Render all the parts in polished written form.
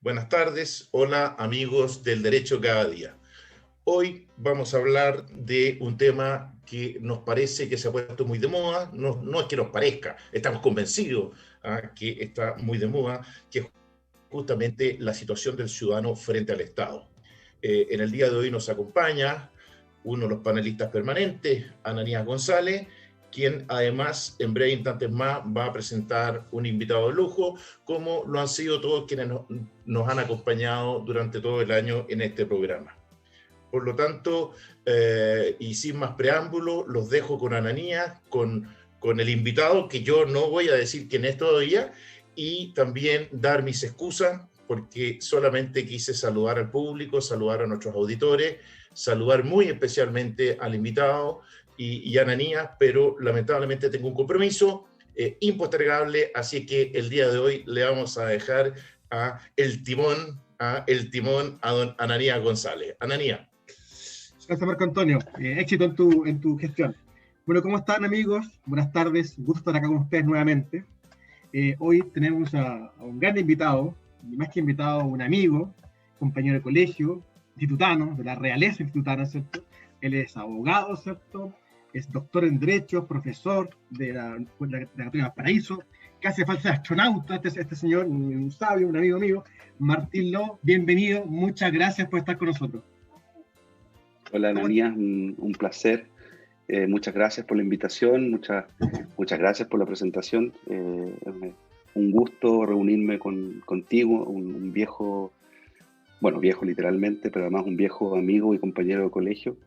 Buenas tardes, hola amigos del Derecho Cada Día. Hoy vamos a hablar de un tema que nos parece que se ha puesto muy de moda, no es que nos parezca, estamos convencidos que está muy de moda, que es justamente la situación del ciudadano frente al Estado. En el día de hoy nos acompaña uno de los panelistas permanentes, Ananías González, quien además en breves instantes más va a presentar un invitado de lujo, como lo han sido todos quienes nos han acompañado durante todo el año en este programa. Por lo tanto, y sin más preámbulo, los dejo con Ananías, con el invitado, que yo no voy a decir quién es todavía, y también dar mis excusas, porque solamente quise saludar al público, saludar a nuestros auditores, saludar muy especialmente al invitado y a Ananías, pero lamentablemente tengo un compromiso impostergable, así que el día de hoy le vamos a dejar el timón a don Ananías González. Ananías. Gracias, Marco Antonio. Éxito en tu gestión. Bueno, ¿cómo están, amigos? Buenas tardes. Un gusto estar acá con ustedes nuevamente. Hoy tenemos a un gran invitado, y más que invitado, un amigo, compañero de colegio, institutano, de la realeza institutana, ¿cierto? Él es abogado, ¿cierto? Es doctor en Derecho, profesor de la Católica de Valparaíso, casi falsa astronauta, este señor, un sabio, un amigo mío, Martín Lo. Bienvenido, muchas gracias por estar con nosotros. Hola, Ananías, un placer. Muchas gracias por la invitación, muchas gracias por la presentación. Un gusto reunirme contigo, un viejo, bueno, viejo literalmente, pero además un viejo amigo y compañero de colegio,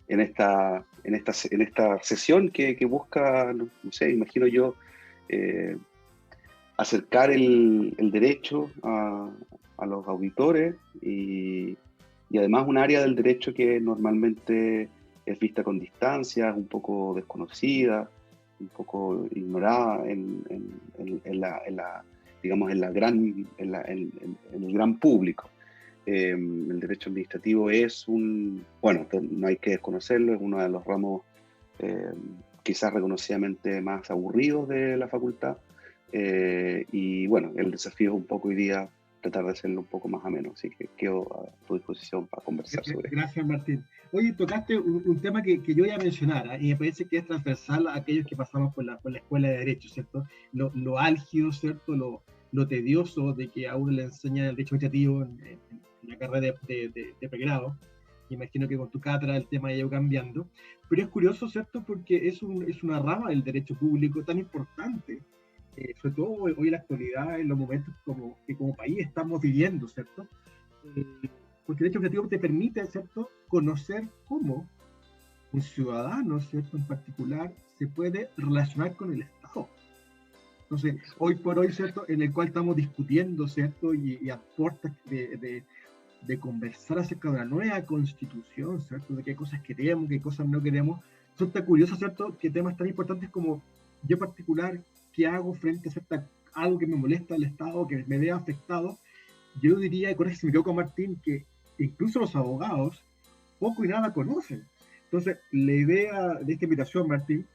en esta sesión que busca, no sé, imagino yo, acercar el derecho a los auditores y además un área del derecho que normalmente es vista con distancia, es un poco desconocida, un poco ignorada en el gran público. El derecho administrativo es bueno, no hay que desconocerlo, es uno de los ramos quizás reconocidamente más aburridos de la facultad, y bueno, el desafío es un poco hoy día tratar de hacerlo un poco más ameno, así que quedo a tu disposición para conversar sobre esto. Gracias, Martín. Oye, tocaste un tema que yo iba a mencionar, y me parece que es transversal a aquellos que pasamos por la Escuela de Derecho, ¿cierto? Lo álgido, ¿cierto? Lo tedioso de que a uno le enseñan el derecho administrativo en la carrera de pregrado. Imagino que con tu cátedra el tema ha ido cambiando, pero es curioso, ¿cierto? Porque es una rama del derecho público tan importante, sobre todo hoy en la actualidad, en los momentos que como país estamos viviendo, ¿cierto? Porque el derecho administrativo te permite, ¿cierto?, conocer cómo un ciudadano, ¿cierto?, en particular, se puede relacionar con el Estado. Entonces, hoy por hoy, ¿cierto?, en el cual estamos discutiendo, ¿cierto?, y a puertas de conversar acerca de una nueva constitución, ¿cierto?, de qué cosas queremos, qué cosas no queremos. Resulta curioso, ¿cierto?, que temas tan importantes como yo en particular, qué hago frente a algo que me molesta al Estado, que me vea afectado. Yo diría, y con eso me quedo con Martín, que incluso los abogados poco y nada conocen. Entonces, la idea de esta invitación, Martín,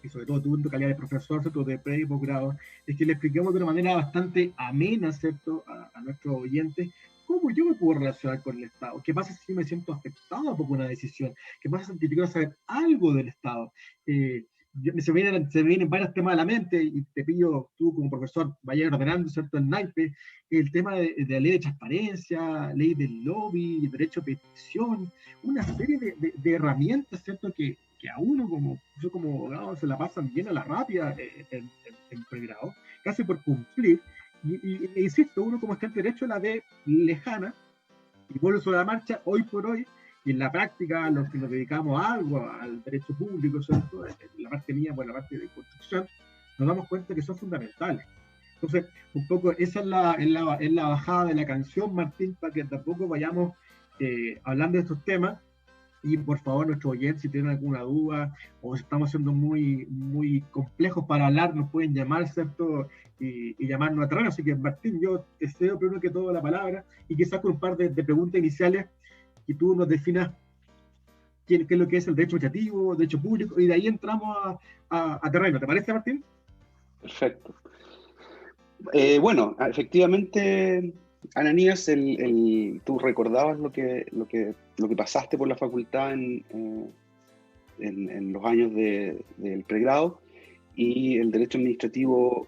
y sobre todo tú en tu calidad de profesor, ¿cierto?, de pre y posgrado, es que le expliquemos de una manera bastante amena, ¿cierto?, a nuestros oyentes, cómo yo me puedo relacionar con el Estado. ¿Qué pasa si me siento afectado por una decisión? ¿Qué pasa si quiero saber algo del Estado? Se vienen varios temas a la mente y te pido, tú como profesor, vayas ordenando, ¿cierto?, el naipe, el tema de la ley de transparencia, ley del lobby, derecho a petición, una serie de herramientas, ¿cierto?, que a uno yo como abogado se la pasan bien a la rápida en pregrado, casi por cumplir, y insisto, uno como está en derecho la ve lejana, y vuelve sobre la marcha hoy por hoy, y en la práctica, los que nos dedicamos a algo, al derecho público, ¿cierto?, la parte mía, la parte de construcción, nos damos cuenta que son fundamentales. Entonces, un poco esa es la bajada de la canción, Martín, para que tampoco vayamos hablando de estos temas. Y por favor, nuestros oyentes, si tienen alguna duda o estamos siendo muy, muy complejos para hablar, nos pueden llamar, ¿cierto? Y llamarnos a través. Así que, Martín, yo te cedo primero que todo la palabra y quizás con un par de preguntas iniciales que tú nos definas qué es lo que es el derecho administrativo, derecho público, y de ahí entramos a terreno. ¿Te parece, Martín? Perfecto. Bueno, efectivamente, Ananías, tú recordabas lo que pasaste por la facultad en los años del pregrado, y el derecho administrativo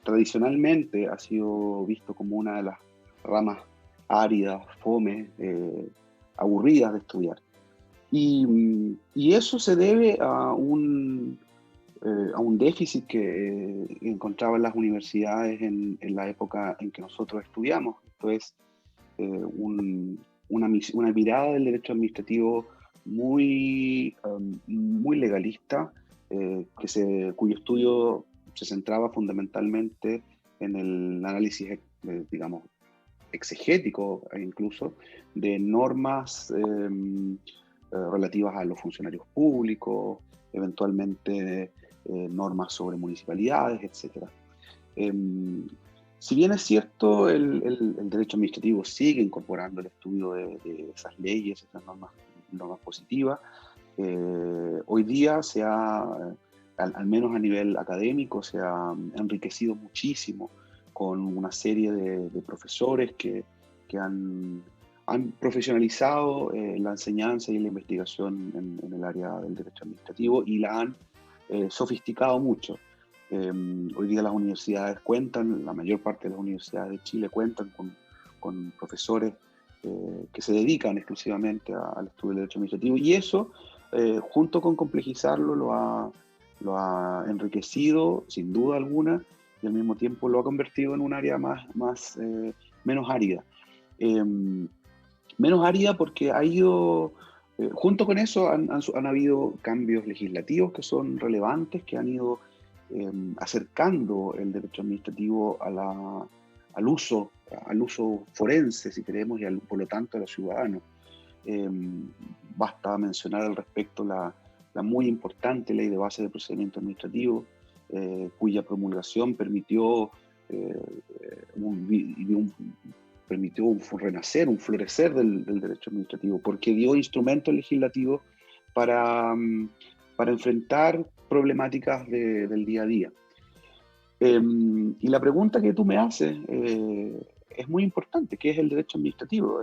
tradicionalmente ha sido visto como una de las ramas áridas, fome, aburridas de estudiar. Y eso se debe a un déficit que encontraban las universidades en la época en que nosotros estudiamos. Esto es una mirada del derecho administrativo muy legalista, cuyo estudio se centraba fundamentalmente en el análisis, digamos, exegético incluso, de normas relativas a los funcionarios públicos, eventualmente normas sobre municipalidades, etc. Si bien es cierto, el derecho administrativo sigue incorporando el estudio de esas leyes, esas normas positivas. Hoy día al menos a nivel académico, se ha enriquecido muchísimo con una serie de profesores que han profesionalizado la enseñanza y la investigación en el área del derecho administrativo, y la han sofisticado mucho. Hoy día las universidades la mayor parte de las universidades de Chile cuentan con profesores que se dedican exclusivamente al estudio del derecho administrativo, y eso, junto con complejizarlo, lo ha enriquecido sin duda alguna, y al mismo tiempo lo ha convertido en un área menos árida. Menos árida porque ha ido, junto con eso han habido cambios legislativos que son relevantes, que han ido acercando el derecho administrativo al uso forense, si queremos, y por lo tanto a los ciudadanos. Basta mencionar al respecto la muy importante Ley de Base de Procedimiento Administrativo, cuya promulgación permitió un renacer, un florecer del derecho administrativo, porque dio instrumentos legislativos para enfrentar problemáticas del día a día. Y la pregunta que tú me haces es muy importante: ¿qué es el derecho administrativo?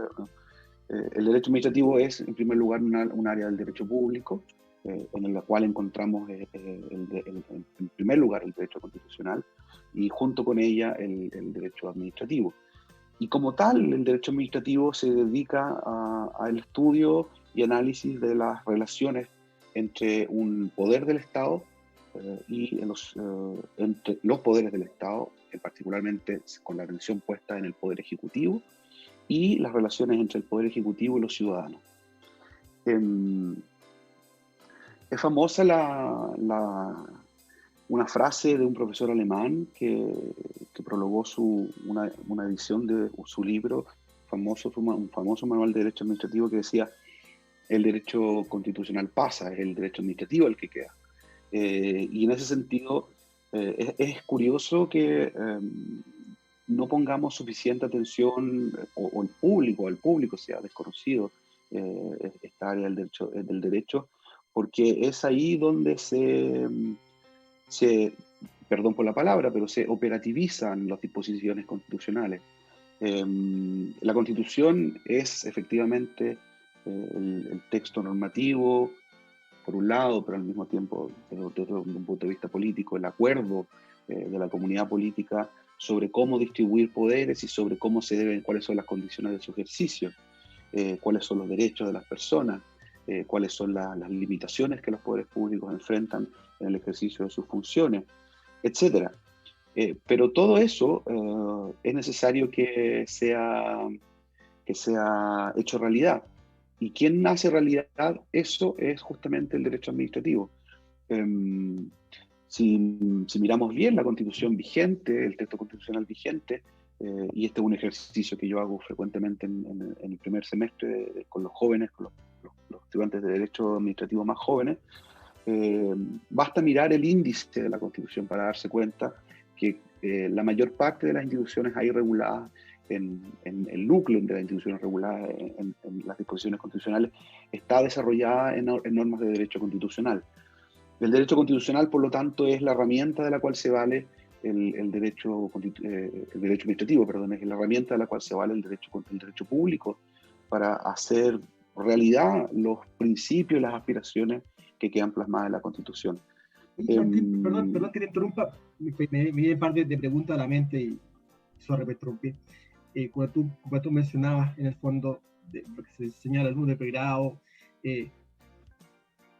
El derecho administrativo es, en primer lugar, un área del derecho público, en la cual encontramos, en primer lugar, el derecho constitucional, y junto con ella el derecho administrativo. Y como tal, el derecho administrativo se dedica al estudio y análisis de las relaciones entre un poder del Estado y entre los poderes del Estado, particularmente con la atención puesta en el Poder Ejecutivo, y las relaciones entre el Poder Ejecutivo y los ciudadanos. Es famosa una frase de un profesor alemán que prologó una edición de su libro, un famoso manual de derecho administrativo, que decía: el derecho constitucional pasa, es el derecho administrativo el que queda. Y en ese sentido, es curioso que no pongamos suficiente atención, o al público sea desconocido esta área del derecho, porque es ahí donde perdón por la palabra, pero se operativizan las disposiciones constitucionales. La Constitución es efectivamente el texto normativo, por un lado, pero al mismo tiempo, desde un punto de vista político, el acuerdo de la comunidad política sobre cómo distribuir poderes y sobre cuáles son las condiciones de su ejercicio, cuáles son los derechos de las personas, cuáles son las limitaciones que los poderes públicos enfrentan en el ejercicio de sus funciones, etc. Pero todo eso es necesario que sea hecho realidad. ¿Y quién hace realidad eso? Es justamente el derecho administrativo. Si miramos bien la Constitución vigente, el texto constitucional vigente, y este es un ejercicio que yo hago frecuentemente en el primer semestre con los jóvenes, con los estudiantes de Derecho Administrativo más jóvenes, basta mirar el índice de la Constitución para darse cuenta que la mayor parte de las instituciones ahí reguladas, en el núcleo de las instituciones reguladas en las disposiciones constitucionales, está desarrollada en normas de derecho constitucional. El derecho constitucional, por lo tanto, es la herramienta de la cual se vale el derecho administrativo, perdón, es la herramienta de la cual se vale el derecho público para hacer realidad los principios y las aspiraciones que quedan plasmadas en la Constitución. Y Martín, perdón que te interrumpa, me viene un par de preguntas a la mente y sorry, me interrumpí. Cuando tú mencionabas en el fondo de lo que se señala el de pregrado,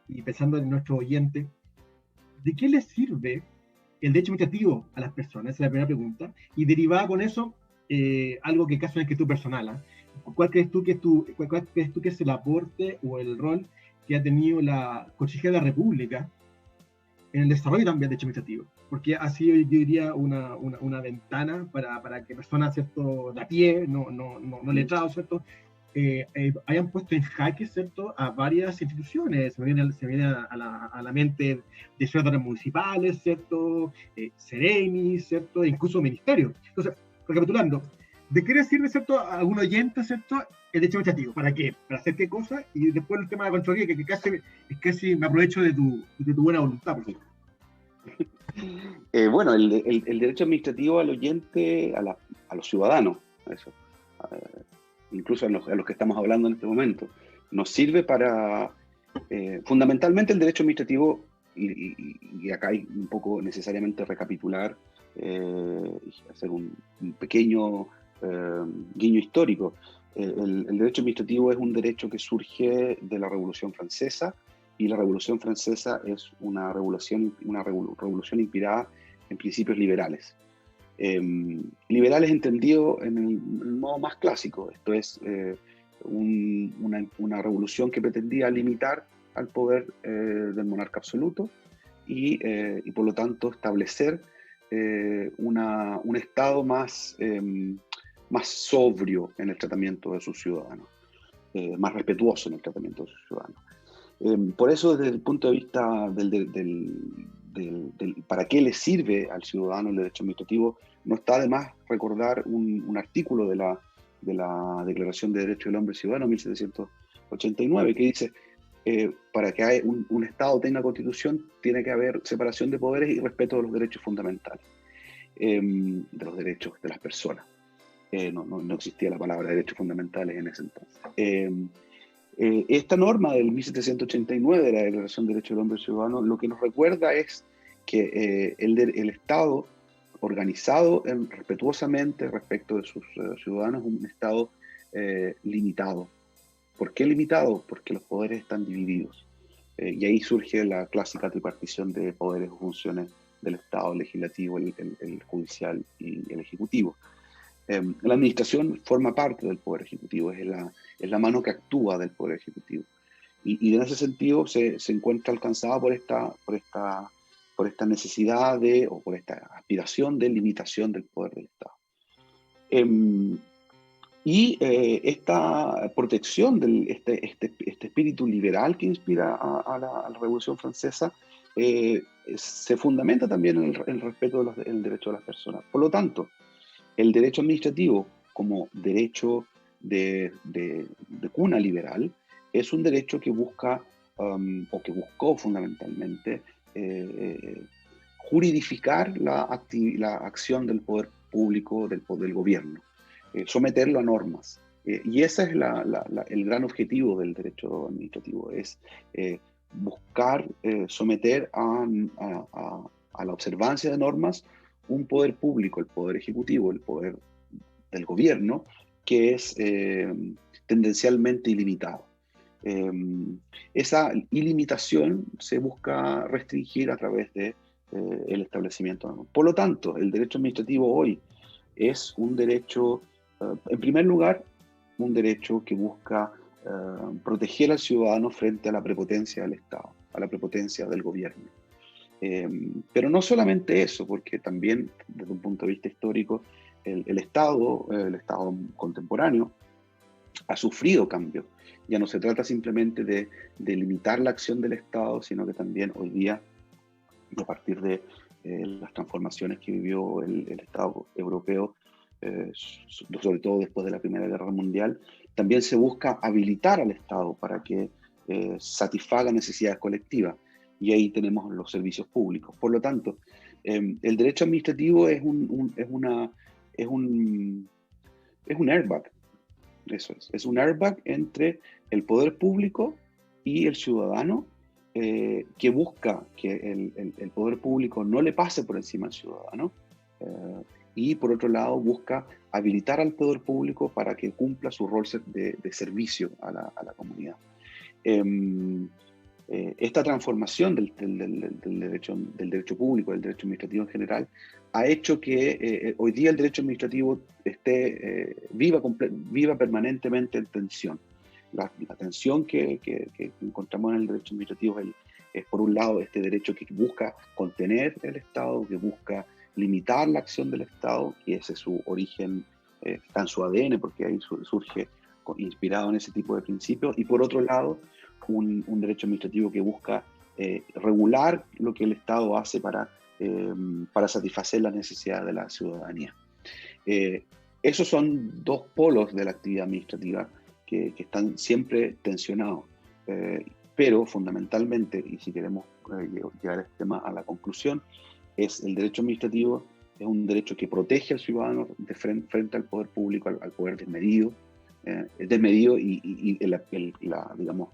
y pensando en nuestro oyente, ¿de qué les sirve el derecho administrativo a las personas? Esa es la primera pregunta. Y derivada con eso, algo que caso en que tú personal, ¿eh? ¿Cuál crees tú que es el aporte o el rol que ha tenido la Consejería de la República en el desarrollo también del derecho administrativo? Porque ha sido, yo diría, una ventana para que personas, ¿cierto?, de a pie, no letrados, ¿cierto?, hayan puesto en jaque, ¿cierto?, a varias instituciones. Se me viene a la mente de municipales, ¿cierto?, Ceremis, ¿cierto?, e incluso ministerios. Entonces, recapitulando, ¿de qué le sirve, ¿cierto?, a algún oyente, ¿cierto?, el derecho administrativo? ¿Para qué? ¿Para hacer qué cosa? Y después el tema de la Contraloría, que casi me aprovecho de tu buena voluntad, por favor. Bueno, el derecho administrativo al oyente, a los ciudadanos, eso, incluso a los que estamos hablando en este momento, nos sirve para, fundamentalmente el derecho administrativo, y acá hay un poco necesariamente recapitular, hacer un pequeño guiño histórico. El derecho administrativo es un derecho que surge de la Revolución Francesa, y la Revolución Francesa es una revolución inspirada en principios liberales. Liberales entendido en el modo más clásico. Esto es una revolución que pretendía limitar al poder del monarca absoluto y por lo tanto establecer un Estado más sobrio en el tratamiento de sus ciudadanos, más respetuoso en el tratamiento de sus ciudadanos. Por eso, desde el punto de vista para qué le sirve al ciudadano el derecho administrativo, no está de más recordar un artículo de la Declaración de Derechos del Hombre y Ciudadano, 1789, que dice, para que un Estado tenga constitución, tiene que haber separación de poderes y respeto de los derechos fundamentales, de los derechos de las personas. No existía la palabra derechos fundamentales en ese entonces. Esta norma del 1789 de la Declaración de Derechos del Hombre y Ciudadano lo que nos recuerda es que el Estado organizado respetuosamente respecto de sus ciudadanos es un Estado limitado. ¿Por qué limitado? Porque los poderes están divididos. Y ahí surge la clásica tripartición de poderes o funciones del Estado, el legislativo, el judicial y el ejecutivo. La administración forma parte del Poder Ejecutivo, es la mano que actúa del Poder Ejecutivo. Y en ese sentido se encuentra alcanzada por esta necesidad o por esta aspiración de limitación del poder del Estado. Esta protección este espíritu liberal que inspira a la Revolución Francesa se fundamenta también en el respeto del derecho de las personas. Por lo tanto, el derecho administrativo, como derecho de cuna liberal, es un derecho que busca, o que buscó fundamentalmente, juridificar la acción del poder público, del gobierno, someterlo a normas. Y ese es el gran objetivo del derecho administrativo, es buscar someter a la observancia de normas un poder público, el poder ejecutivo, el poder del gobierno, que es tendencialmente ilimitado. Esa ilimitación se busca restringir a través de el establecimiento de normas. Por lo tanto, el derecho administrativo hoy es un derecho, en primer lugar, un derecho que busca proteger al ciudadano frente a la prepotencia del Estado, a la prepotencia del gobierno. Pero no solamente eso, porque también desde un punto de vista histórico, el Estado contemporáneo ha sufrido cambios. Ya no se trata simplemente de limitar la acción del Estado, sino que también hoy día, a partir de las transformaciones que vivió el Estado europeo, sobre todo después de la Primera Guerra Mundial, también se busca habilitar al Estado para que satisfaga necesidades colectivas. Y ahí tenemos los servicios públicos. Por lo tanto, El derecho administrativo es un airbag, es un airbag entre el poder público y el ciudadano, que busca que el poder público no le pase por encima al ciudadano, y por otro lado busca habilitar al poder público para que cumpla su rol de servicio a la comunidad. Esta transformación del derecho público, del derecho administrativo en general, ha hecho que hoy día el derecho administrativo viva permanentemente en tensión. La tensión que encontramos en el derecho administrativo es, por un lado, este derecho que busca contener el Estado, que busca limitar la acción del Estado, y ese es su origen, está en su ADN, porque ahí surge inspirado en ese tipo de principios, y por otro lado, un derecho administrativo que busca regular lo que el Estado hace para satisfacer las necesidades de la ciudadanía. Esos son dos polos de la actividad administrativa que están siempre tensionados, pero fundamentalmente, y si queremos llevar este tema a la conclusión, es el derecho administrativo, es un derecho que protege al ciudadano frente al poder público, al poder desmedido, y digamos,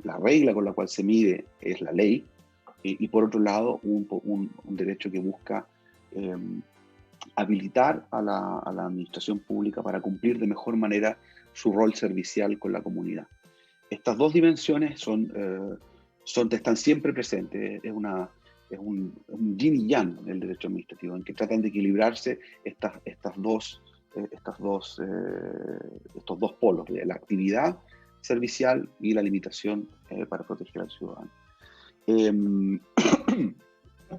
la regla con la cual se mide es la ley, y por otro lado un derecho que busca habilitar a la administración pública para cumplir de mejor manera su rol servicial con la comunidad. Estas dos dimensiones están siempre presentes, es un yin y yang en el derecho administrativo, en que tratan de equilibrarse estos dos polos, la actividad servicial y la limitación para proteger al ciudadano.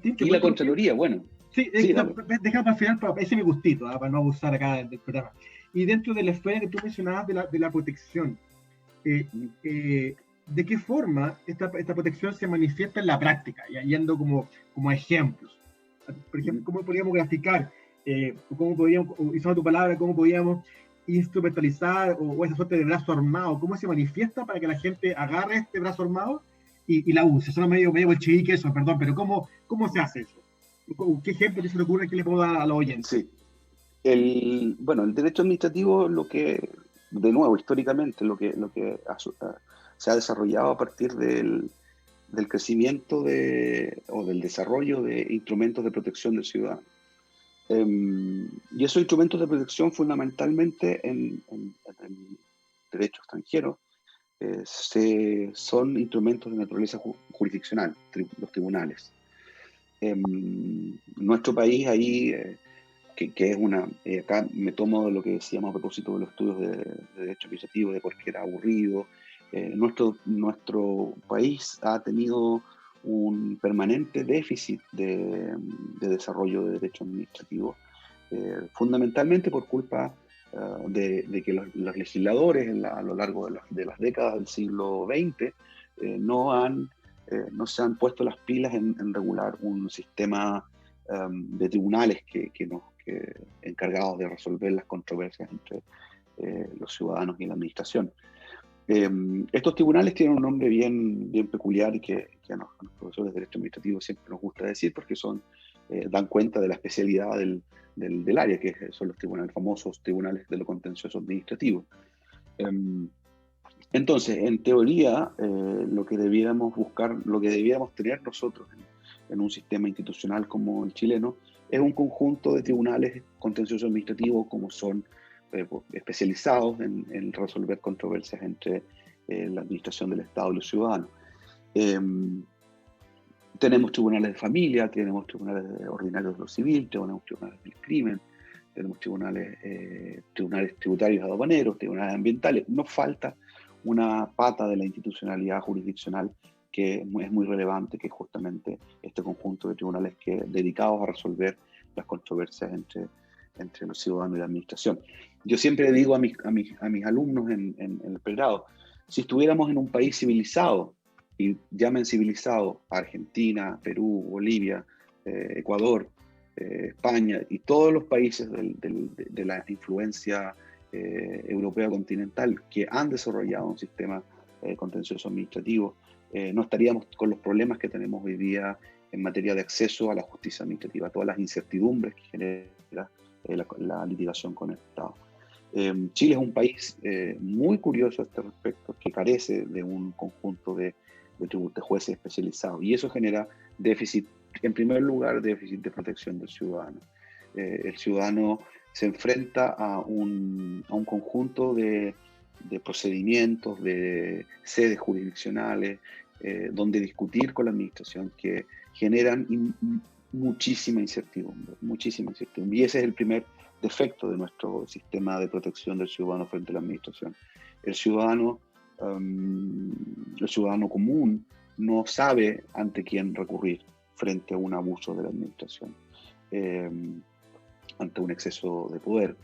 Y la Contraloría, bueno. Sí, déjame al final, para ese mi gustito, para no abusar acá del programa. Y dentro de la esfera que tú mencionabas de la protección, ¿de qué forma esta protección se manifiesta en la práctica? Yendo como ejemplos. Por ejemplo, ¿cómo podríamos graficar? ¿Cómo podríamos, usando tu palabra, cómo podríamos instrumentalizar o esa suerte de brazo armado? ¿Cómo se manifiesta para que la gente agarre este brazo armado y la use? Suena medio bolchevique eso, perdón, pero ¿cómo se hace eso? ¿Qué ejemplo se le ocurre que le puedo dar a los oyentes? Sí. El derecho administrativo, de nuevo, históricamente, lo que se ha desarrollado a partir del crecimiento o del desarrollo de instrumentos de protección del ciudadano. Y esos instrumentos de protección, fundamentalmente en derecho extranjero, son instrumentos de naturaleza jurisdiccional, los tribunales. Nuestro país ahí, que es acá me tomo de lo que decíamos a propósito de los estudios de derecho administrativo, de por qué era aburrido. Nuestro país ha tenido un permanente déficit de desarrollo de derecho administrativo, fundamentalmente por culpa de que los legisladores a lo largo de las décadas del siglo XX no se han puesto las pilas en regular un sistema de tribunales que encargados de resolver las controversias entre los ciudadanos y la administración. Estos tribunales tienen un nombre bien peculiar y que a los profesores de Derecho Administrativo siempre nos gusta decir, porque dan cuenta de la especialidad del área, que son los tribunales famosos, tribunales de lo contencioso administrativo. Entonces, en teoría, lo que debiéramos tener nosotros en un sistema institucional como el chileno es un conjunto de tribunales contenciosos administrativos como son especializados en resolver controversias entre la administración del Estado y los ciudadanos. Tenemos tribunales de familia, tenemos tribunales ordinarios de lo civil, tenemos tribunales del crimen, tenemos tribunales tributarios aduaneros, tribunales ambientales. Nos falta una pata de la institucionalidad jurisdiccional que es muy relevante, que es justamente este conjunto de tribunales dedicados a resolver las controversias entre los ciudadanos y la administración. Yo siempre digo a mis alumnos en el pregrado, si estuviéramos en un país civilizado, y llamen civilizado a Argentina, Perú, Bolivia, Ecuador, España y todos los países de la influencia europea continental que han desarrollado un sistema contencioso administrativo, no estaríamos con los problemas que tenemos hoy día en materia de acceso a la justicia administrativa, todas las incertidumbres que genera la litigación con el Estado. Chile es un país muy curioso a este respecto, que carece de un conjunto de jueces especializados, y eso genera déficit, en primer lugar, déficit de protección del ciudadano. El ciudadano se enfrenta a un conjunto de procedimientos, de sedes jurisdiccionales, donde discutir con la administración, que generan muchísima incertidumbre, y ese es el primer defecto de nuestro sistema de protección del ciudadano frente a la administración. El ciudadano común no sabe ante quién recurrir frente a un abuso de la administración, ante un exceso de poder.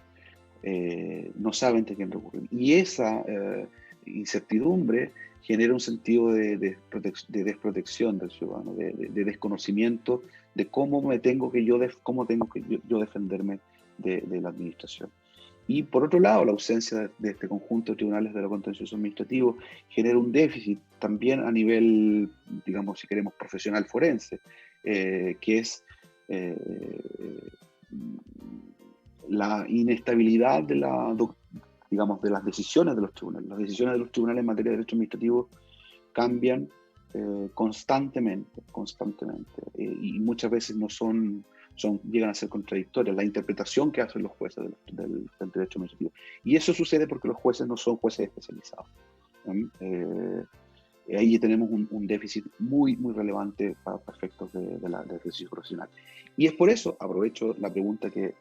No sabe ante quién recurrir. Y esa incertidumbre genera un sentido de desprotección del ciudadano, de desconocimiento de cómo tengo que yo defenderme de la administración. Y por otro lado, la ausencia de este conjunto de tribunales de lo contencioso administrativo genera un déficit también a nivel, digamos, si queremos, profesional forense, que es la inestabilidad de las decisiones de los tribunales. Las decisiones de los tribunales en materia de derecho administrativo cambian constantemente, y muchas veces llegan a ser contradictorias la interpretación que hacen los jueces del derecho administrativo. Y eso sucede porque los jueces no son jueces especializados. Ahí tenemos un déficit muy relevante para efectos del ejercicio profesional. Y es por eso, aprovecho la pregunta que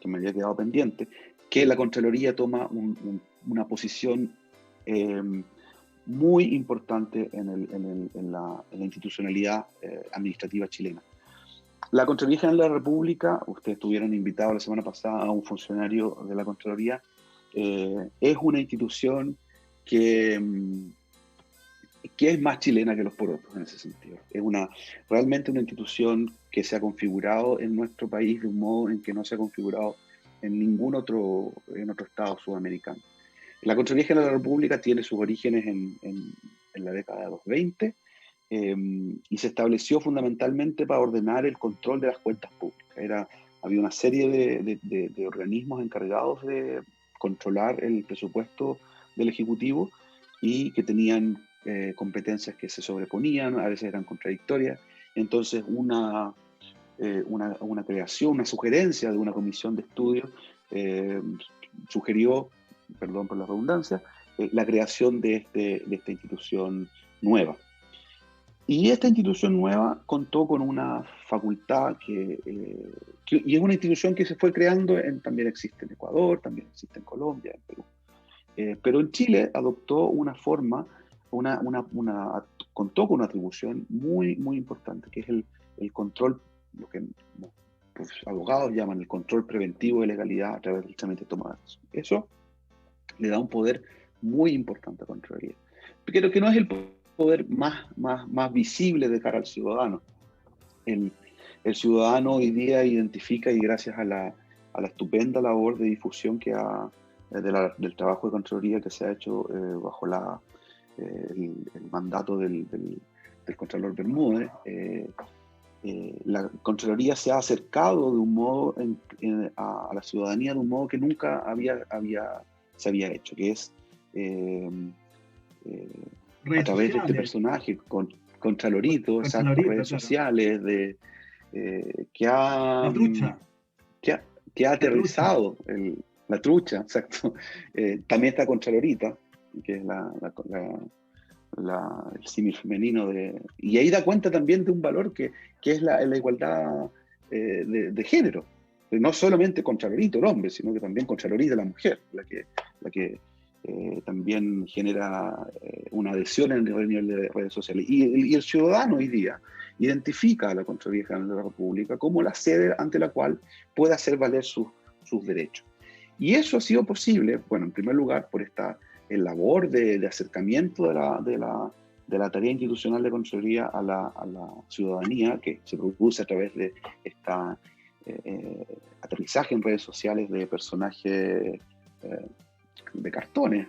me había quedado pendiente, que la Contraloría toma una posición muy importante en la institucionalidad administrativa chilena. La Contraloría General de la República, ustedes estuvieron invitados la semana pasada a un funcionario de la Contraloría, es una institución que es más chilena que los porotos en ese sentido. Es realmente una institución que se ha configurado en nuestro país de un modo en que no se ha configurado en ningún otro estado sudamericano. La Contraloría General de la República tiene sus orígenes en la década de los 20 y se estableció fundamentalmente para ordenar el control de las cuentas públicas. Había una serie de organismos encargados de controlar el presupuesto del Ejecutivo y que tenían competencias que se sobreponían, a veces eran contradictorias. Entonces una creación, una sugerencia de una comisión de estudio sugirió, perdón por la redundancia, la creación de esta institución nueva. Y esta institución nueva contó con una facultad y es una institución que se fue creando, también existe en Ecuador, también existe en Colombia, en Perú. Pero en Chile adoptó una forma, contó con una atribución muy importante, que es el control, lo que los abogados llaman el control preventivo de legalidad a través del trámite de toma de decisión. Eso le da un poder muy importante a la Contraloría, pero que no es el poder más visible de cara al ciudadano. El ciudadano hoy día identifica, y gracias a la estupenda labor de difusión del trabajo de Contraloría que se ha hecho bajo el mandato del Contralor Bermúdez, la Contraloría se ha acercado de un modo a la ciudadanía de un modo que nunca se había hecho, que es a través de este personaje, Contralorito, redes sociales, que ha aterrizado la trucha, exacto. También está Contralorita, que es el símil femenino, y ahí da cuenta también de un valor que es la igualdad de género. No solamente Contralorito el hombre, sino que también Contralorita la mujer, la que también genera una adhesión en el nivel de redes sociales. Y el ciudadano hoy día identifica a la Contraloría General de la República como la sede ante la cual puede hacer valer sus derechos. Y eso ha sido posible, bueno, en primer lugar, por esta labor de acercamiento de la tarea institucional de Contraloría a la ciudadanía, que se produce a través de esta aterrizaje en redes sociales de personajes de cartones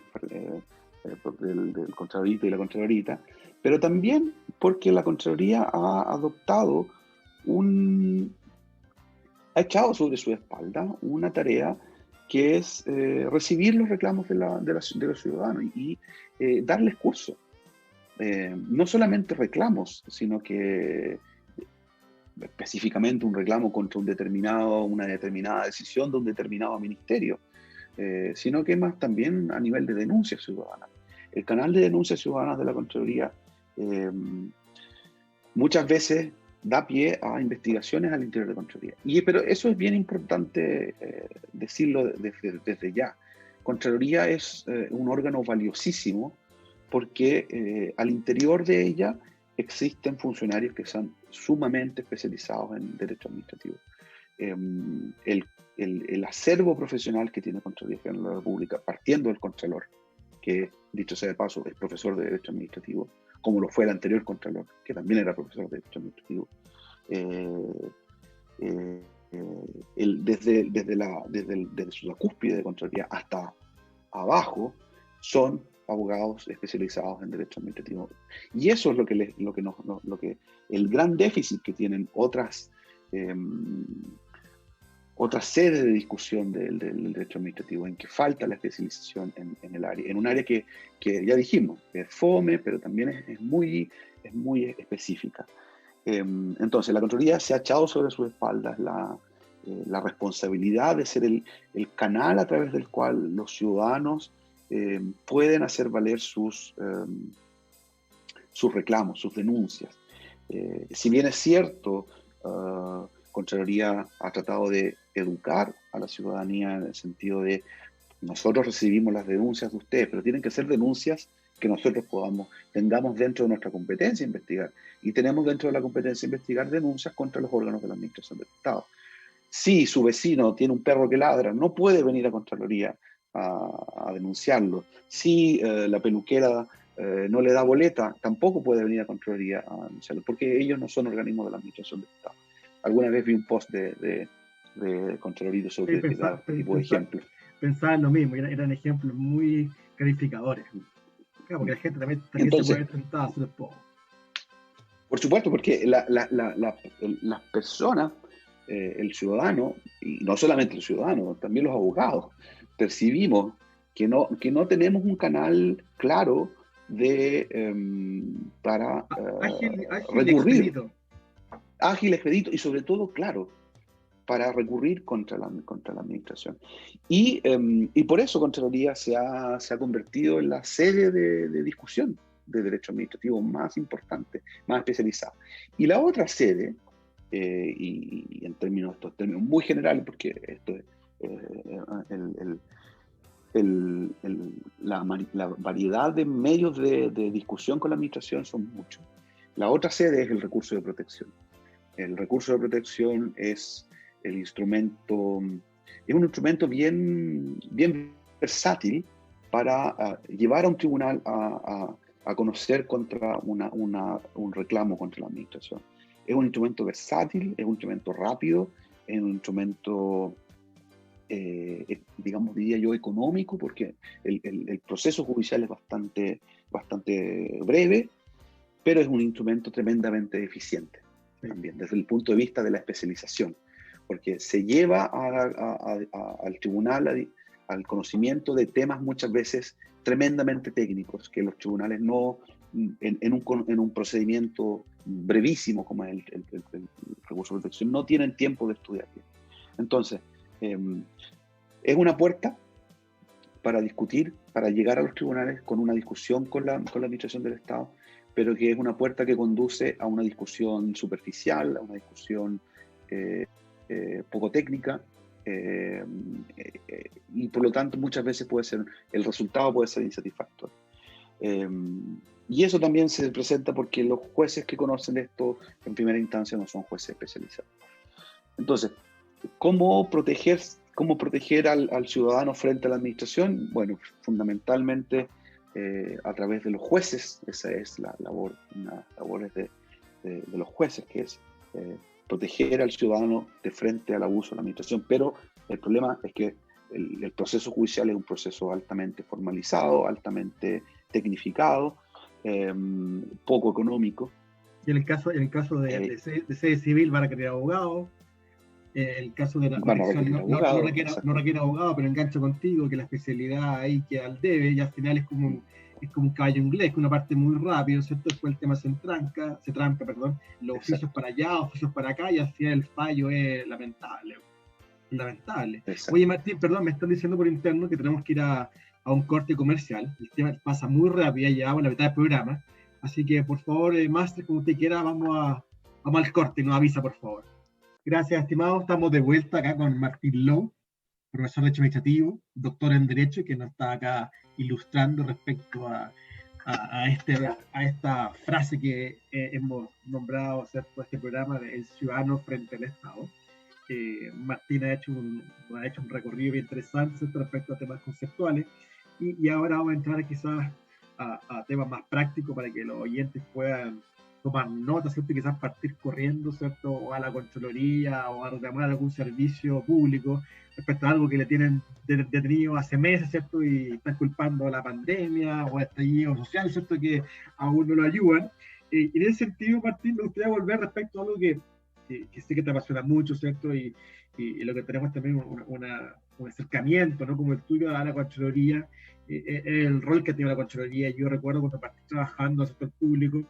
del Contralorito y la Contralorita, pero también porque la Contraloría ha adoptado ha echado sobre su espalda una tarea que es recibir los reclamos de los ciudadanos y darles curso. No solamente reclamos, sino que específicamente un reclamo contra una determinada decisión de un determinado ministerio, sino que más también a nivel de denuncias ciudadanas. El canal de denuncias ciudadanas de la Contraloría muchas veces da pie a investigaciones al interior de la Contraloría. Pero eso es bien importante decirlo desde ya. Contraloría es un órgano valiosísimo porque al interior de ella existen funcionarios que son sumamente especializados en derecho administrativo. El acervo profesional que tiene Contraloría General de la República, partiendo del Contralor, que dicho sea de paso es profesor de derecho administrativo, como lo fue el anterior Contralor, que también era profesor de derecho administrativo, desde la cúspide de Contraloría hasta abajo son abogados especializados en derecho administrativo. Y eso es lo que el gran déficit que tienen otras sedes de discusión del derecho administrativo, en que falta la especialización en el área, en un área que ya dijimos, que es fome, pero también es muy específica. Entonces, la Contraloría se ha echado sobre sus espaldas la responsabilidad de ser el canal a través del cual los ciudadanos pueden hacer valer sus reclamos, sus denuncias. Si bien es cierto, Contraloría ha tratado de educar a la ciudadanía en el sentido de nosotros recibimos las denuncias de ustedes, pero tienen que ser denuncias que nosotros tengamos dentro de nuestra competencia investigar. Y tenemos dentro de la competencia investigar denuncias contra los órganos de la administración del Estado. Si su vecino tiene un perro que ladra, no puede venir a Contraloría a denunciarlo. Si la peluquera no le da boleta, tampoco puede venir a Contraloría a denunciarlo, porque ellos no son organismos de la administración del Estado. Alguna vez vi un post de Contraloría sobre este tipo de ejemplos. Pensaba en lo mismo, eran ejemplos muy calificadores. Claro, porque la gente también entonces, se puede tentar a hacer poco. Por supuesto, porque las personas, el ciudadano, y no solamente el ciudadano, también los abogados, percibimos que no tenemos un canal claro para ágil recurrir. Expedito. Ágil, expedito y sobre todo claro para recurrir contra la administración. Y por eso Contraloría se ha convertido en la sede de discusión de derecho administrativo más importante, más especializada. Y la otra sede, y en estos términos muy generales, porque esto es la variedad de medios de discusión con la administración son muchos. La otra sede es el recurso de protección. El recurso de protección es un instrumento bien versátil para llevar a un tribunal a conocer contra un reclamo contra la administración. Es un instrumento versátil, es un instrumento rápido, es un instrumento, diría yo, económico, porque el proceso judicial es bastante breve, pero es un instrumento tremendamente eficiente también, desde el punto de vista de la especialización, porque se lleva al tribunal al conocimiento de temas muchas veces tremendamente técnicos, que los tribunales no, en un procedimiento brevísimo como es el recurso de protección, no tienen tiempo de estudiar bien. Entonces, es una puerta para discutir, para llegar a los tribunales con una discusión con la administración del Estado, pero que es una puerta que conduce a una discusión superficial, a una discusión poco técnica, y por lo tanto muchas veces el resultado puede ser insatisfactorio. Y eso también se presenta porque los jueces que conocen esto en primera instancia no son jueces especializados. Entonces, ¿cómo proteger al ciudadano frente a la administración? Bueno, fundamentalmente a través de los jueces. Esa es una labor de los jueces, que es proteger al ciudadano de frente al abuso de la administración. Pero el problema es que el proceso judicial es un proceso altamente formalizado, altamente tecnificado, poco económico, Y en el caso de sede civil van a requerir abogado. El caso de la jurisdicción no requiere abogado, pero engancho contigo, que la especialidad ahí queda al debe, y al final es como un caballo inglés, que una parte muy rápido, ¿cierto? Después el tema se tranca, perdón, los oficios para allá, oficios para acá, y al final el fallo es lamentable. Exacto. Oye, Martín, perdón, me están diciendo por interno que tenemos que ir a un corte comercial. El tema pasa muy rápido, ya llevamos la mitad del programa. Así que, por favor, Máster, como usted quiera, vamos al corte. Nos avisa, por favor. Gracias, estimados. Estamos de vuelta acá con Martín Lowe, profesor de Derecho Administrativo, doctor en Derecho, que nos está acá ilustrando respecto a esta frase que hemos nombrado, ¿cierto?, este programa de El ciudadano frente al Estado. Martín ha hecho un recorrido bien interesante respecto a temas conceptuales, y ahora vamos a entrar quizás a temas más prácticos para que los oyentes puedan tomar notas, ¿cierto? Y quizás partir corriendo, ¿cierto?, o a la Contraloría o a reclamar algún servicio público respecto a algo que le tienen detenido hace meses, ¿cierto? Y están culpando a la pandemia o a estallido social, ¿cierto?, que aún no lo ayudan. Y en ese sentido, Martín, me gustaría volver respecto a algo que sé que te apasiona mucho, ¿cierto? Y lo que tenemos también un acercamiento, ¿no?, como el tuyo a la Contraloría, el rol que tiene la Contraloría. Yo recuerdo cuando partí trabajando en el sector público,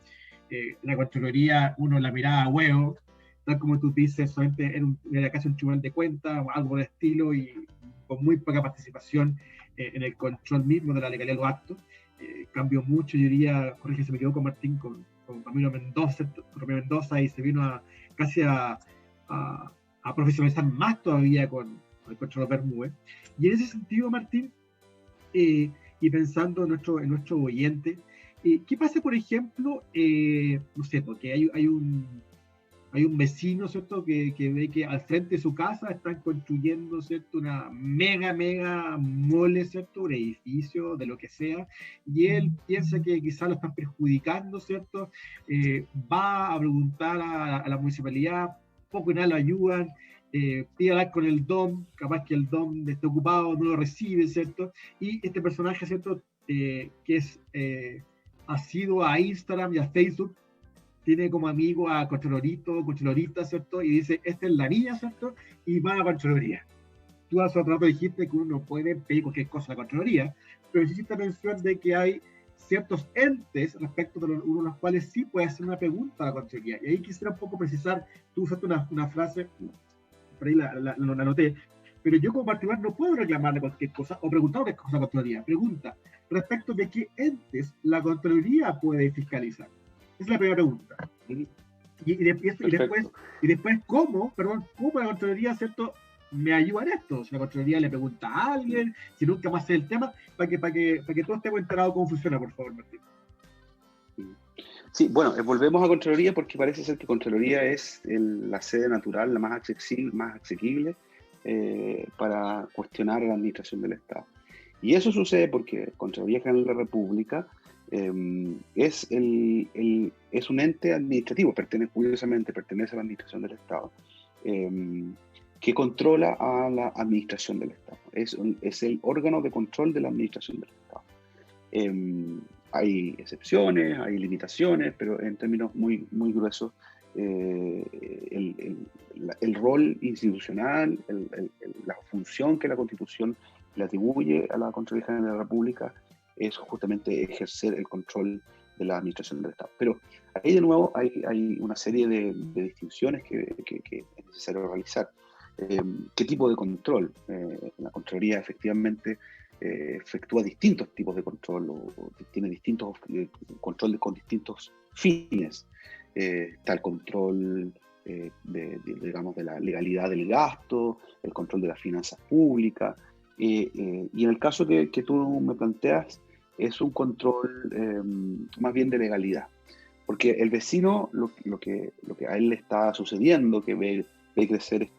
la Contraloría uno la miraba a huevo, tal como tú dices, solamente era casi un tribunal de cuentas o algo por el estilo, y con muy poca participación en el control mismo de la legalidad de los actos. Cambió mucho, yo diría, corrígeme si me equivoco, Martín, con Ramiro Mendoza, y se vino casi a profesionalizar más todavía con el Contralor Bermúdez. Y en ese sentido, Martín, y pensando en nuestro oyente, ¿qué pasa, por ejemplo, no sé, porque hay un vecino, ¿cierto?, que ve que al frente de su casa están construyendo, ¿cierto?, una mega mole, ¿cierto?, un edificio de lo que sea, y él piensa que quizás lo están perjudicando, ¿cierto? Va a preguntar a la municipalidad, poco y nada lo ayudan, pide hablar con el DOM, capaz que el DOM esté ocupado, no lo recibe, ¿cierto? Y este personaje, ¿cierto?, que ha sido a Instagram y a Facebook, tiene como amigo a Contralorita, ¿cierto? Y dice, esta es la niña, ¿cierto? Y va a la Contraloría. Tú hace un rato dijiste que uno puede pedir cualquier cosa a la Contraloría, pero hiciste mención de que hay ciertos entes respecto de uno de los cuales sí puede hacer una pregunta a la Contraloría. Y ahí quisiera un poco precisar, tú usaste una frase, por ahí la anoté, pero yo como particular no puedo reclamarle cualquier cosa o preguntar cualquier cosa a la Contraloría. Pregunta, respecto de qué entes la Contraloría puede fiscalizar. Esa es la primera pregunta. Y después, ¿cómo la Contraloría, ¿cierto?, me ayuda en esto? Si la Contraloría le pregunta a alguien, si nunca más sé el tema, para que todos estemos enterados cómo funciona, por favor, Martín. Sí, bueno, volvemos a Contraloría porque parece ser que Contraloría es la sede natural, la más asequible para cuestionar a la administración del Estado. Y eso sucede porque Contraloría General de la República es un ente administrativo, curiosamente pertenece a la administración del Estado, que controla a la administración del Estado. Es el órgano de control de la administración del Estado. Hay excepciones, hay limitaciones, pero en términos muy, muy gruesos, el rol institucional, la función que la Constitución le atribuye a la Contraloría General de la República es justamente ejercer el control de la administración del Estado. Pero ahí de nuevo hay una serie de distinciones que es necesario realizar. ¿Qué tipo de control? La Contraloría efectivamente efectúa distintos tipos de control o tiene distintos control con distintos fines. Está el control digamos, de la legalidad del gasto, el control de las finanzas públicas, y en el caso que tú me planteas es un control más bien de legalidad, porque el vecino lo que a él le está sucediendo, que ve crecer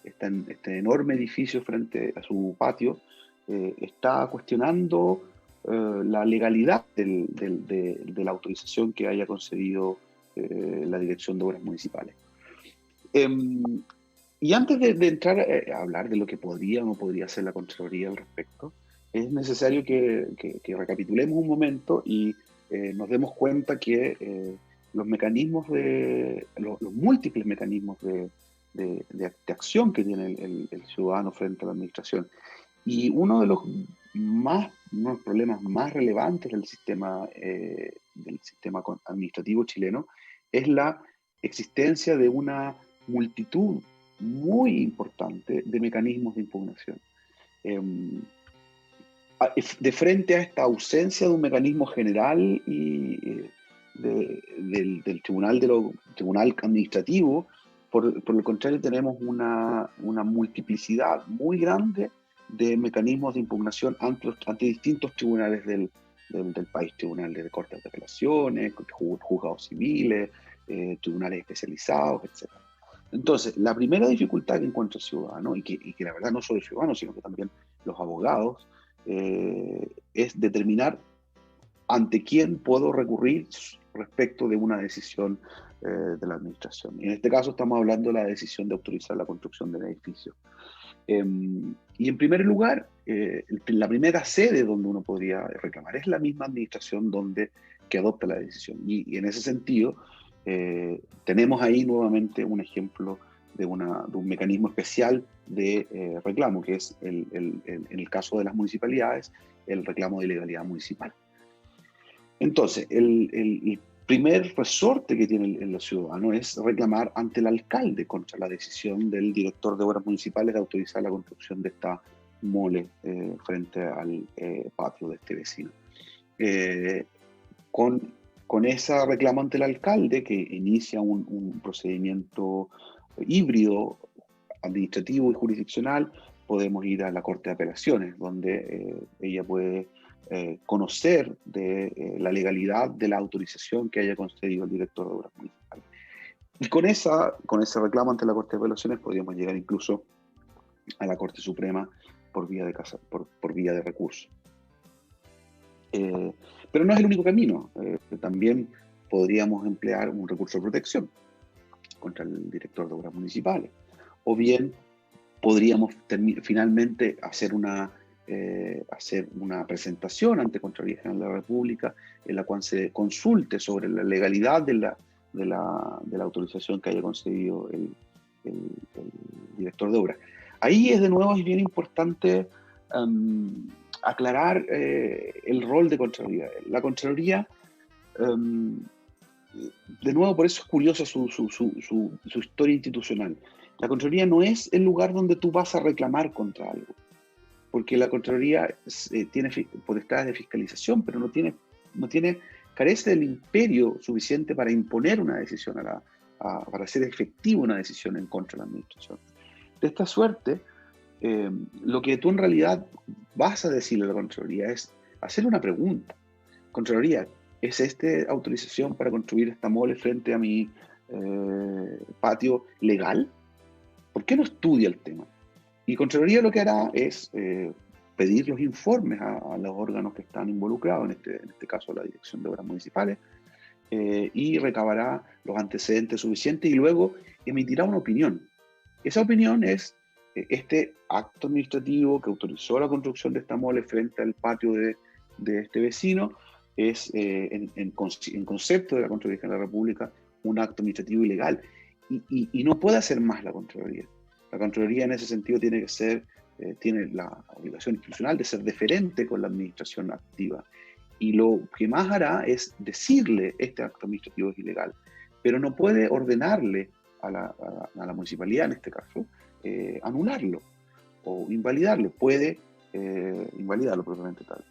este enorme edificio frente a su patio, está cuestionando la legalidad de la autorización que haya concedido la Dirección de Obras Municipales. Y antes de entrar a hablar de lo que podría o no podría hacer la Contraloría al respecto, es necesario que recapitulemos un momento y nos demos cuenta que los mecanismos los múltiples mecanismos de acción que tiene el ciudadano frente a la administración. Y uno de uno de los problemas más relevantes del sistema administrativo chileno es la existencia de una multitud muy importante de mecanismos de impugnación. De frente a esta ausencia de un mecanismo general del tribunal administrativo, por el contrario, tenemos una multiplicidad muy grande de mecanismos de impugnación ante distintos tribunales del país, tribunales de cortes de apelaciones, juzgados civiles, tribunales especializados, etc. Entonces, la primera dificultad que encuentra el ciudadano, y que la verdad no solo el ciudadano, sino que también los abogados, es determinar ante quién puedo recurrir respecto de una decisión de la administración. Y en este caso estamos hablando de la decisión de autorizar la construcción del edificio. Y en primer lugar, la primera sede donde uno podría reclamar es la misma administración que adopta la decisión. Y en ese sentido, tenemos ahí nuevamente un ejemplo de un mecanismo especial de reclamo, que es en el caso de las municipalidades, el reclamo de ilegalidad municipal. Entonces, el primer resorte que tiene el ciudadano es reclamar ante el alcalde contra la decisión del director de obras municipales de autorizar la construcción de esta mole frente al patio de este vecino. Con esa reclamo ante el alcalde, que inicia un procedimiento híbrido, administrativo y jurisdiccional, podemos ir a la Corte de Apelaciones, donde ella puede conocer de la legalidad de la autorización que haya concedido el director de obras municipales. Y con ese reclamo ante la Corte de Apelaciones podríamos llegar incluso a la Corte Suprema por vía de recurso. Pero no es el único camino. También podríamos emplear un recurso de protección contra el director de obras municipales. O bien podríamos finalmente hacer una presentación ante Contraloría General de la República en la cual se consulte sobre la legalidad de la autorización que haya concedido el director de obras. Ahí es bien importante aclarar el rol de Contraloría. La Contraloría, de nuevo, por eso es curiosa su historia institucional. La Contraloría no es el lugar donde tú vas a reclamar contra algo, porque la Contraloría tiene potestades de fiscalización, pero carece del imperio suficiente para imponer una decisión, para hacer efectiva una decisión en contra de la administración. De esta suerte, lo que tú en realidad vas a decirle a la Contraloría es hacer una pregunta. Contraloría, ¿es esta autorización para construir esta mole frente a mi patio legal? ¿Por qué no estudia el tema? Y Contraloría lo que hará es pedir los informes a los órganos que están involucrados, en este caso la Dirección de Obras Municipales, y recabará los antecedentes suficientes y luego emitirá una opinión. Esa opinión es este acto administrativo que autorizó la construcción de esta mole frente al patio de este vecino, es en concepto de la Contraloría General de la República un acto administrativo ilegal. Y no puede hacer más la Contraloría. La Contraloría en ese sentido tiene la obligación institucional de ser deferente con la administración activa. Y lo que más hará es decirle este acto administrativo es ilegal, pero no puede ordenarle a la municipalidad, en este caso, anularlo o invalidarlo. Puede invalidarlo propiamente tal.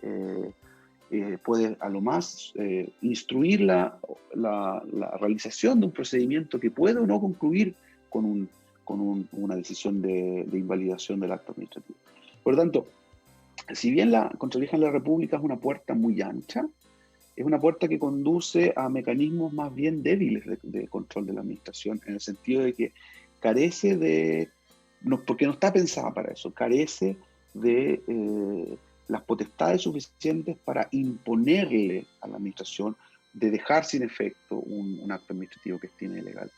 Puede a lo más instruir la realización de un procedimiento que puede o no concluir con una decisión de invalidación del acto administrativo. Por lo tanto, si bien la Contraloría General de la República es una puerta muy ancha, es una puerta que conduce a mecanismos más bien débiles de control de la administración, en el sentido de que carece porque no está pensada para eso, carece de las potestades suficientes para imponerle a la administración de dejar sin efecto un acto administrativo que estime ilegal,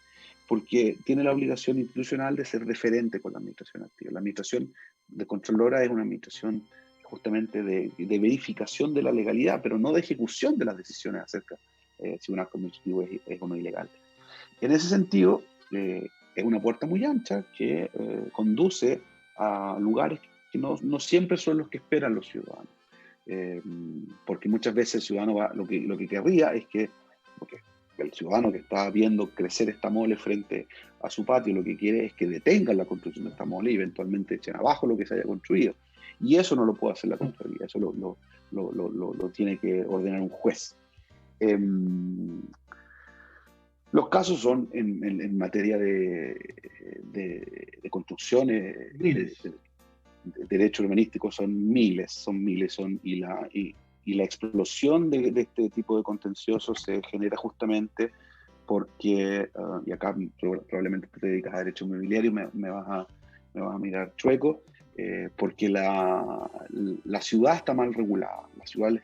porque tiene la obligación institucional de ser deferente con la administración activa. La administración de Contralora es una administración justamente de verificación de la legalidad, pero no de ejecución de las decisiones acerca si un acto administrativo es o no ilegal. En ese sentido, es una puerta muy ancha que conduce a lugares que no siempre son los que esperan los ciudadanos. Porque muchas veces el ciudadano lo que querría es que, porque el ciudadano que está viendo crecer esta mole frente a su patio, lo que quiere es que detengan la construcción de esta mole y eventualmente echen abajo lo que se haya construido. Y eso no lo puede hacer la Contraloría, eso lo tiene que ordenar un juez. Los casos son en materia de construcciones, de derecho urbanístico, son miles, y la explosión de este tipo de contenciosos se genera justamente porque, y acá probablemente te dedicas a derecho inmobiliario, me vas a mirar chueco, porque la ciudad está mal regulada, la ciudad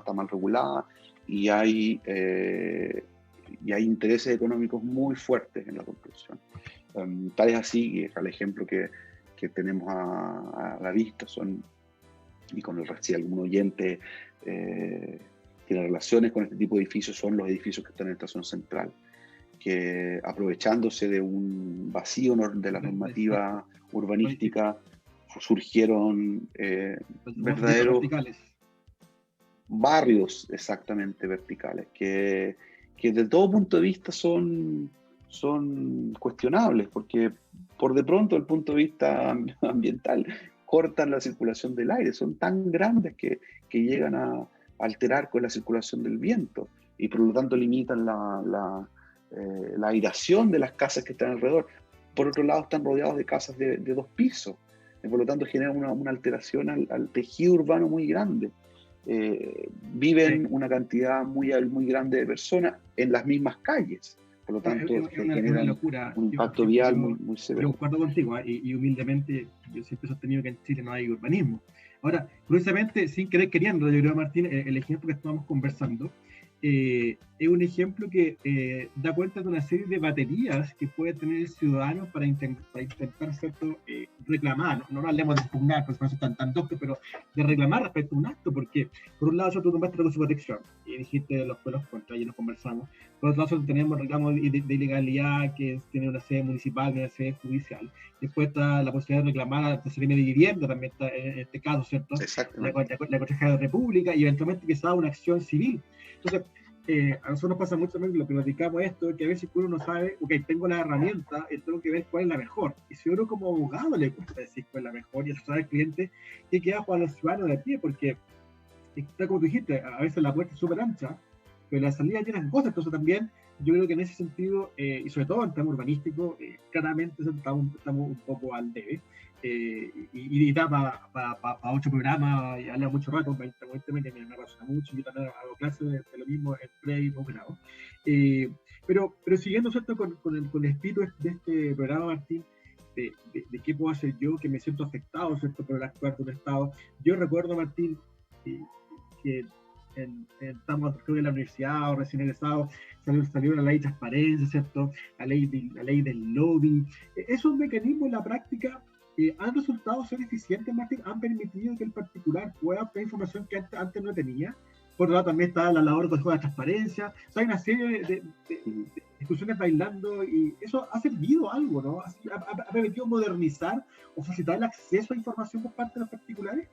está mal regulada y hay intereses económicos muy fuertes en la construcción. Tal es así, y el ejemplo que tenemos a la vista y con el resto, si algún oyente tiene relaciones con este tipo de edificios, son los edificios que están en la estación central, que aprovechándose de un vacío de la normativa urbanística, surgieron verdaderos barrios exactamente verticales, que desde todo punto de vista son cuestionables, porque por de pronto, desde el punto de vista ambiental, cortan la circulación del aire, son tan grandes que llegan a alterar con la circulación del viento y por lo tanto limitan la aireación de las casas que están alrededor. Por otro lado, están rodeados de casas de 2 pisos, y por lo tanto generan una alteración al tejido urbano muy grande. Viven una cantidad muy grande de personas en las mismas calles, por lo tanto generan un impacto vial muy severo. Yo concuerdo contigo, y humildemente yo siempre he sostenido que en Chile no hay urbanismo. Ahora, curiosamente, sin querer queriendo, yo creo, Martín, el ejemplo que estamos conversando es un ejemplo que da cuenta de una serie de baterías que puede tener el ciudadano para intentar ¿cierto? Reclamar, no hablemos de impugnar, porque no son tan tontos, pero de reclamar respecto a un acto, porque por un lado nosotros nombraste con su protección, y dijiste los pueblos contra, y nos conversamos. Por otro lado tenemos reclamos de ilegalidad, que tiene una sede municipal, una sede judicial. Después está la posibilidad de reclamar a la Secretaría de Vivienda, también está en este caso, ¿cierto? La Consejería de la República, y eventualmente que se haga una acción civil. Entonces, a nosotros nos pasa mucho también, lo que platicamos esto, que a veces uno no sabe, ok, tengo la herramienta, tengo que ver cuál es la mejor. Y si uno como abogado le cuesta decir cuál es la mejor y asesorar al cliente, que queda para los ciudadanos de pie, porque, está como tú dijiste, a veces la puerta es súper ancha, pero la salida tiene cosas. Entonces también, yo creo que en ese sentido, y sobre todo en tema urbanístico, claramente estamos un poco al debe. Y da para 8 programas y habla mucho rato, un tema que me apasiona mucho. Yo también hago clases de lo mismo en pre y posgrado. Pero siguiendo, ¿cierto? con el espíritu de este programa, Martín, de qué puedo hacer yo que me siento afectado, ¿cierto? por el actuar de un Estado. Yo recuerdo, Martín, que estamos, creo que en la universidad o recién egresado, salió la ley de transparencia, ¿cierto? La ley del lobby. Esos mecanismos en la práctica han resultado ser eficientes, Martín, han permitido que el particular pueda obtener información que antes no tenía. Por otro lado, también está la labor de la transparencia. O sea, hay una serie de discusiones bailando, y eso ha servido algo, ¿no? Ha permitido modernizar o facilitar el acceso a información por parte de los particulares.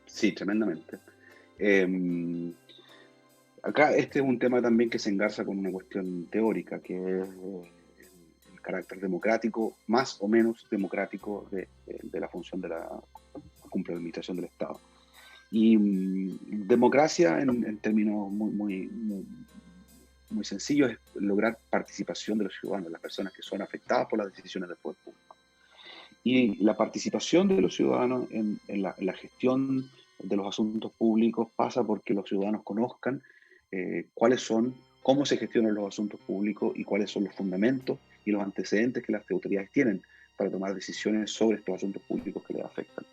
Sí, tremendamente. Acá este es un tema también que se engarza con una cuestión teórica, que es el carácter democrático, más o menos democrático, de la función de la cumple de administración del Estado. Y democracia, en términos muy sencillos, es lograr participación de los ciudadanos, las personas que son afectadas por las decisiones del poder público. Y la participación de los ciudadanos en la gestión de los asuntos públicos pasa porque los ciudadanos conozcan cómo se gestionan los asuntos públicos y cuáles son los fundamentos y los antecedentes que las autoridades tienen para tomar decisiones sobre estos asuntos públicos que les afectan.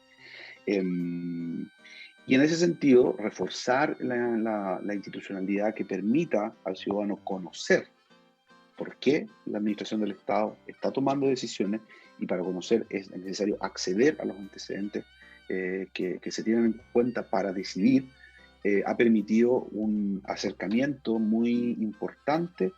Y en ese sentido, reforzar la institucionalidad que permita al ciudadano conocer por qué la administración del Estado está tomando decisiones, y para conocer es necesario acceder a los antecedentes que se tienen en cuenta para decidir, ha permitido un acercamiento muy importante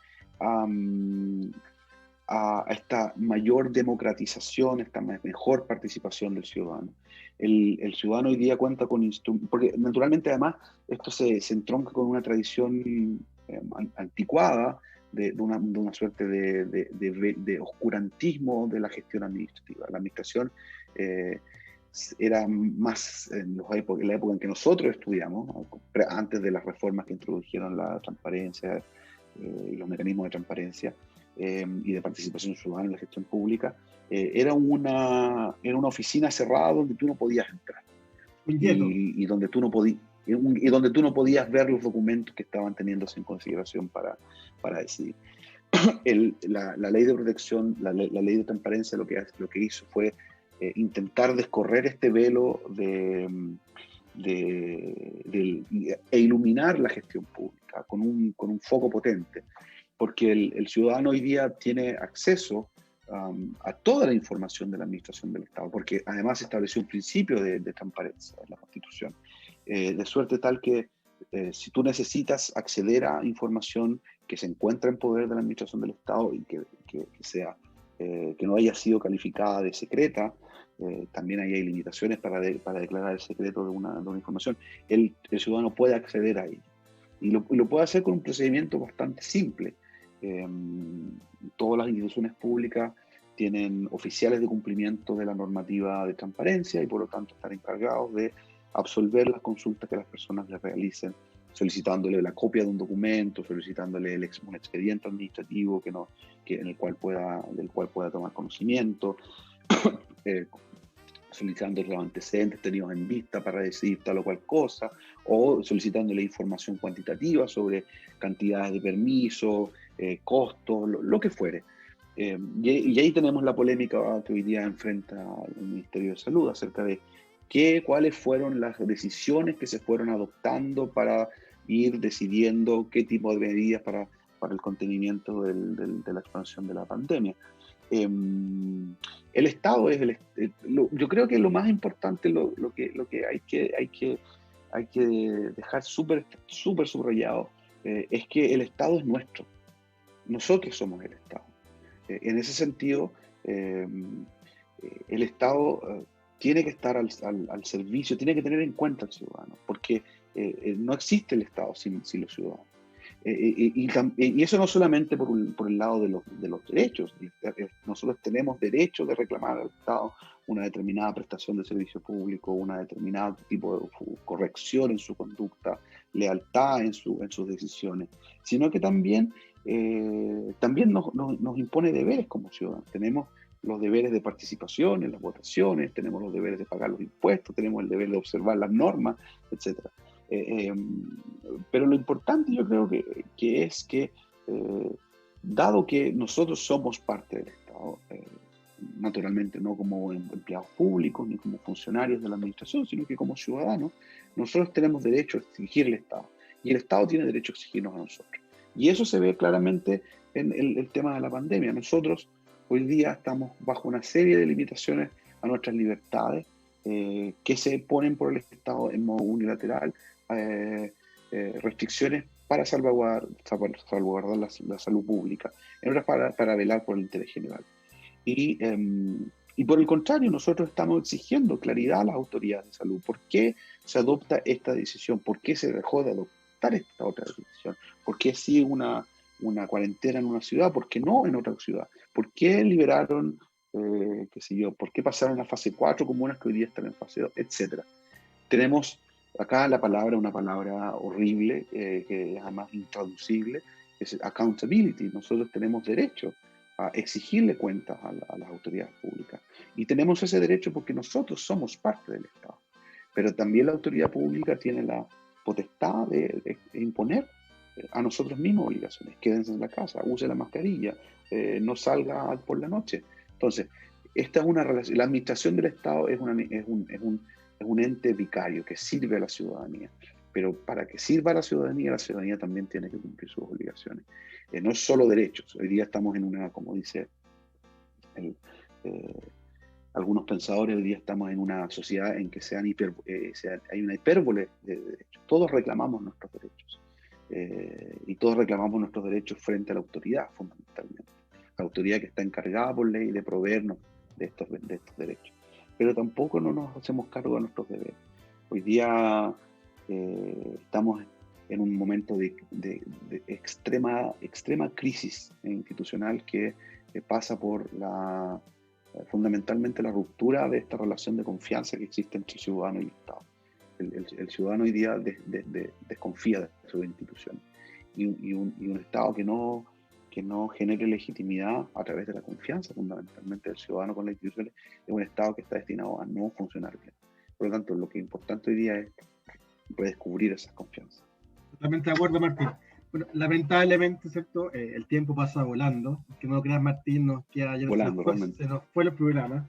a esta mayor democratización, esta mejor participación del ciudadano. El ciudadano hoy día cuenta con instrumentos, porque naturalmente además esto se entronca con una tradición anticuada de una suerte de oscurantismo de la gestión administrativa. La administración era más en la época en que nosotros estudiamos, antes de las reformas que introdujeron la transparencia y los mecanismos de transparencia, y de participación ciudadana en la gestión pública, era una oficina cerrada donde tú no podías entrar y donde tú no podías ver los documentos que estaban teniéndose en consideración para decidir. La ley de protección, la ley de transparencia lo que hizo fue intentar descorrer este velo e iluminar la gestión pública con un foco potente, porque el ciudadano hoy día tiene acceso a toda la información de la administración del Estado, porque además se estableció un principio de transparencia en la Constitución, de suerte tal que si tú necesitas acceder a información que se encuentra en poder de la administración del Estado y que no haya sido calificada de secreta, también hay limitaciones para declarar el secreto de una información, el ciudadano puede acceder a ella. Y lo puede hacer con un procedimiento bastante simple. Todas las instituciones públicas tienen oficiales de cumplimiento de la normativa de transparencia y por lo tanto están encargados de absolver las consultas que las personas les realicen, solicitándole la copia de un documento, solicitándole un expediente administrativo del cual pueda tomar conocimiento, solicitándole los antecedentes tenidos en vista para decidir tal o cual cosa, o solicitándole información cuantitativa sobre cantidades de permisos, costos, lo que fuere. Y ahí tenemos la polémica que hoy día enfrenta el Ministerio de Salud acerca de cuáles fueron las decisiones que se fueron adoptando para ir decidiendo qué tipo de medidas para el contenimiento de la expansión de la pandemia. El Estado yo creo que lo más importante, lo que hay que dejar súper subrayado, es que el Estado es nuestro. Nosotros somos el Estado. En ese sentido, el Estado tiene que estar al servicio, tiene que tener en cuenta al ciudadano, porque no existe el Estado sin los ciudadanos. Y eso no solamente por el lado de los derechos. Nosotros tenemos derecho de reclamar al Estado una determinada prestación de servicio público, una determinado tipo de corrección en su conducta, lealtad en sus decisiones, sino que también nos impone deberes como ciudadanos. Tenemos los deberes de participación en las votaciones, tenemos los deberes de pagar los impuestos, tenemos el deber de observar las normas, etc. Pero lo importante yo creo que es que, dado que nosotros somos parte del Estado, naturalmente no como empleados públicos ni como funcionarios de la administración, sino que como ciudadanos, nosotros tenemos derecho a exigir al Estado y el Estado tiene derecho a exigirnos a nosotros. Y eso se ve claramente en el tema de la pandemia. Nosotros hoy día estamos bajo una serie de limitaciones a nuestras libertades que se ponen por el Estado en modo unilateral, restricciones para salvaguardar la salud pública, en otras para velar por el interés general. Y por el contrario, nosotros estamos exigiendo claridad a las autoridades de salud. ¿Por qué se adopta esta decisión? ¿Por qué se dejó de adoptar esta otra decisión? ¿Por qué sí una cuarentena en una ciudad? ¿Por qué no en otra ciudad? ¿Por qué liberaron, qué sé yo, por qué pasaron a fase 4 comunas que hoy día están en fase 2, etcétera? Tenemos acá una palabra horrible, que es además intraducible, es accountability. Nosotros tenemos derecho a exigirle cuentas a las autoridades públicas. Y tenemos ese derecho porque nosotros somos parte del Estado. Pero también la autoridad pública tiene la potestad de imponer a nosotros mismos obligaciones. Quédense en la casa, use la mascarilla, no salga por la noche. Entonces, esta es una relación. La administración del Estado es un ente vicario que sirve a la ciudadanía. Pero para que sirva a la ciudadanía también tiene que cumplir sus obligaciones. No es solo derechos. Hoy día estamos en como dice algunos pensadores hoy día estamos en una sociedad en que hay una hipérbole de derechos. Todos reclamamos nuestros derechos. Y todos reclamamos nuestros derechos frente a la autoridad, fundamentalmente. La autoridad que está encargada por ley de proveernos de estos derechos. Pero tampoco no nos hacemos cargo de nuestros deberes. Hoy día estamos en un momento de extrema crisis institucional que pasa por fundamentalmente la ruptura de esta relación de confianza que existe entre el ciudadano y el Estado. El ciudadano hoy día desconfía de sus instituciones y un Estado que no genere legitimidad a través de la confianza fundamentalmente del ciudadano con las instituciones es un Estado que está destinado a no funcionar bien. Por lo tanto, lo que es importante hoy día es redescubrir esas confianzas. Totalmente de acuerdo, Martín. Bueno, lamentablemente, ¿cierto? El tiempo pasa volando. Que no creas, Martín, ya se nos fue el programa.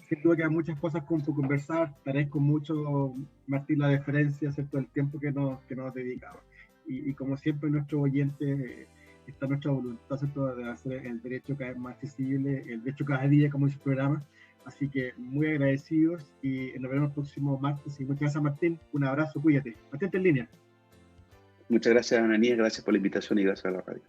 Sin duda que hay muchas cosas por conversar. Te agradezco mucho, Martín, la deferencia, ¿cierto? El tiempo que nos dedicaba. Y como siempre, nuestro oyente, está nuestra voluntad, ¿cierto? De hacer el derecho cada vez más accesible, el derecho cada día, como dice el programa. Así que muy agradecidos y nos veremos el próximo martes. Y muchas gracias, Martín. Un abrazo, cuídate. Mantente en línea. Muchas gracias, Ananías. Gracias por la invitación y gracias a la radio.